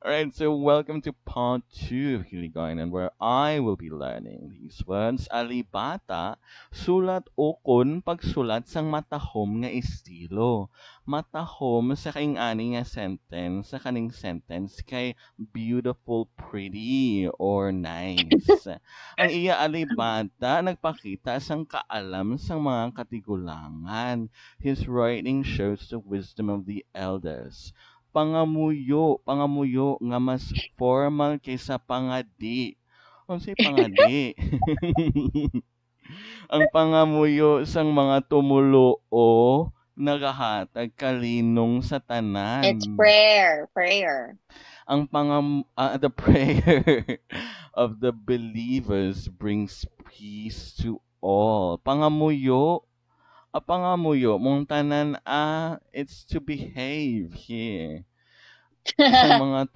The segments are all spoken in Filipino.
Alright, so welcome to part 2 of Hiligayanan where I will be learning these words. Alibata, sulat ukon pagsulat sang matahom nga estilo. Matahom sa kaing ani nga sentence, sa kaning sentence kay beautiful, pretty, or nice. Ang iya alibata nagpakita sang kaalam sang mga katigulangan. His writing shows the wisdom of the elders. Pangamuyo nga mas formal kaysa pangadi. Unsay pangadi? Ang pangamuyo sang mga tumuluo nagahatag kalinong sa It's tanan. prayer. Prayer. The prayer of the believers brings peace to all. Pangamuyo mong tanan it's to behave here. Sang mga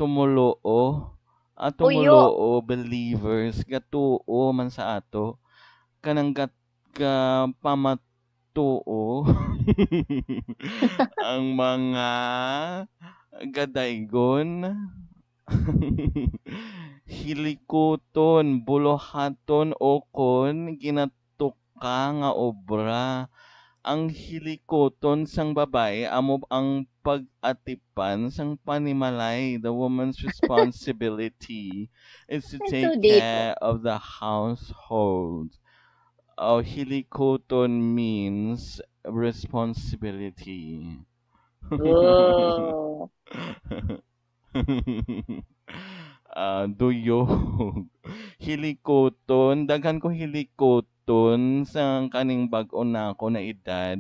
Puyo. believers gatuo man sa ato kanang ka pamatuo ang mga gadaygon hilikoton bulohaton okon ginatuka nga obra. Ang hilikoton sang babae amo ang pag-atipan sang panimalay. The woman's responsibility is to It's take so deep. care of the household. Oh, hilikoton means responsibility. Oh. Duyog. Hilikoton, daghan ko hilikoton sa kaning bag-o na ako na edad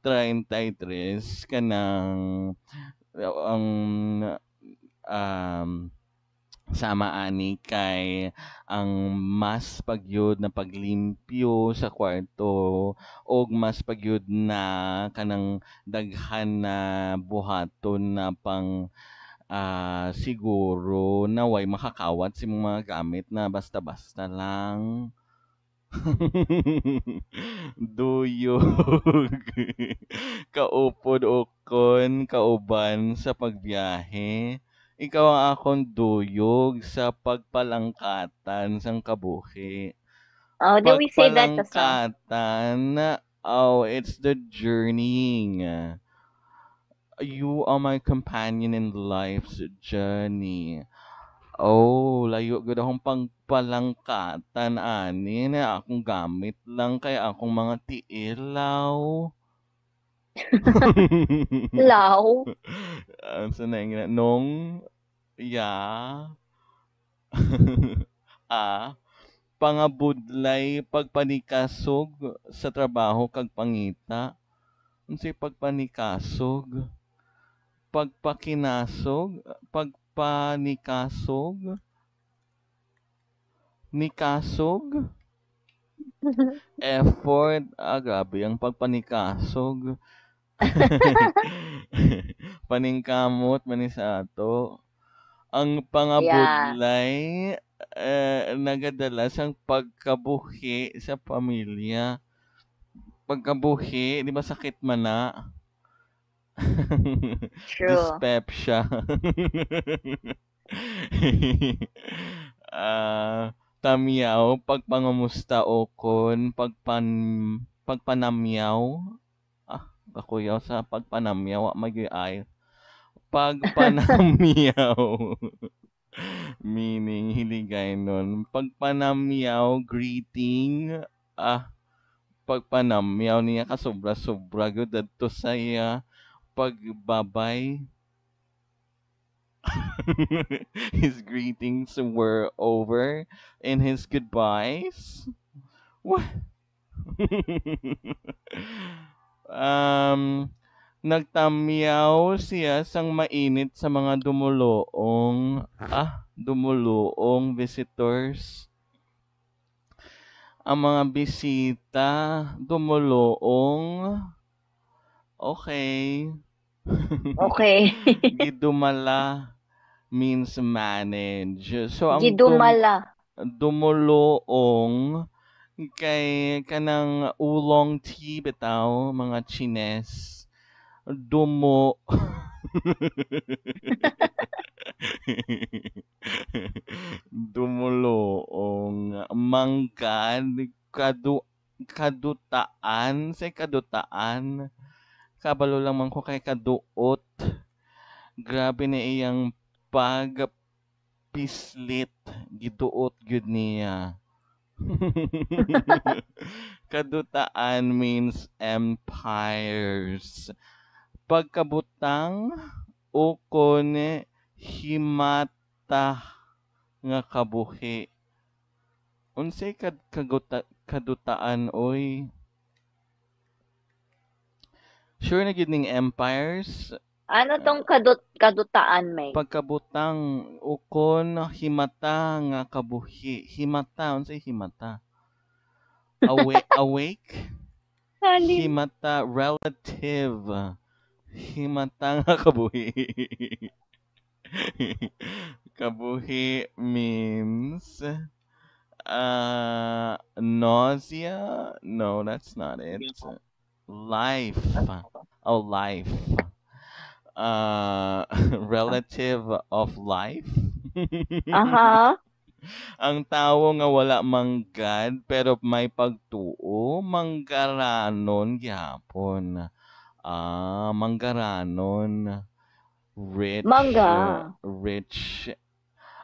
33 kanang ang um, sama ani kay ang mas pagyud na paglimpyo sa kwarto og mas pagyud na kanang daghan na buhaton na pang siguro naway makakawat sa imong mga gamit na basta-basta lang. Duyog. Kaupod okon kauban sa pagbiyahe. Ikaw ang akong duyog sa pagpalangkatan sang kabuhi. Oh, do we say that as well? Pagpalangkatan, oh, it's the journeying. You are my companion in life's journey. Oh, layo gud akong pagpalangkatan ani na akong gamit lang kay akong mga tiilaw. Lao. Sa na nga nung ya ah pangabudlay pagpanikasog sa trabaho kag pangita. Unsay pagpanikasog? Pagpakinasog, pagpanikasog, nikasog, effort, grabe ang pagpanikasog. Paningkamot man ni sa ato. Ang Yeah. pangabudlay nagadala sang pagkabuhi sa pamilya. Pagkabuhi, di ba sakit man na? True. Dyspepsia. Tamyaw, pagpangamusta okon, pagpanamyaw. Kakuyaw sa pagpanamyaw, magyay ay. Pagpanamyaw. Meaning, hiligay nun. Pagpanamyaw, greeting. Pagpanamyaw niya kasobra-sobra. Good to saya. Pagbabay. His greetings were over and his goodbyes. What? um, Nagtamyaw siya sang mainit sa mga dumuluong visitors. Ang mga bisita, dumuluong, okay. Okay. Gidumala means manage. So, ang Gidumala. dumuluong kay kanang oolong tea bitaw, mga Chines. Dumo. Dumulong manggad kadutaan say kadutaan kabalo lang man ko kay kaduot grabe na iyang pagpislit giduot gyud niya. Kadutaan means empires. Pagkabutang ukon himata nga kabuhi. Unsay kadutaan oy? Sure na gid ning empires Ano tong kadutaan, May? pagkabutang ukon himata nga kabuhi. Himata unsay himata? Awake? Halim. Himata relative. Himata nga kabuhi. Kabuhi means nausea? No, that's not it. Life. Oh, life. Relative of life. Aha. Ang tawo nga wala manggad pero may pagtuo, manggaranon gyapon. Manggaranon. Rich. Mangga. Rich.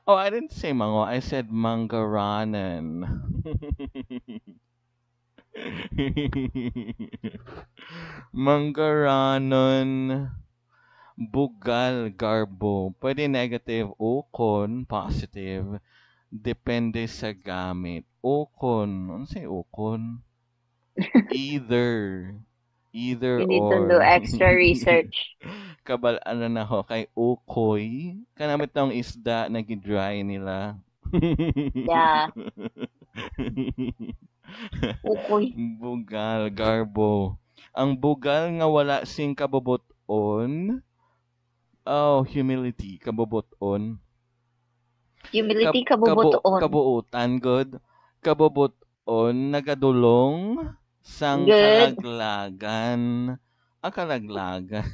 Oh, I didn't say mango. I said manggaranon. Manggaranon. Bugal, garbo. Pwede negative, ukon, positive. Depende sa gamit. Ukon. Ano say ukon? Either. Either You need to do or. extra research. Kabal-ano na ho kay ukoy. Kanamit tong isda na gidry nila. Yeah. Ukoy. Bugal, garbo. Ang bugal nga wala sing kaboboton. Oh, humility, kaboboton. Humility, kabubutoon. Kabuutan, good. Kaboboton, nagadulong sang Good. kalaglagan. Kalaglagan.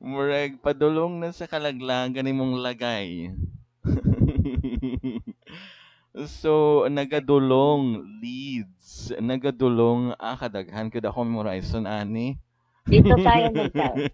Murag padulong na sa kalaglagan imong lagay. So, nagadulong leads. Nagadulong kadaghan ko ako memorize ani. Dito tayo mag-type.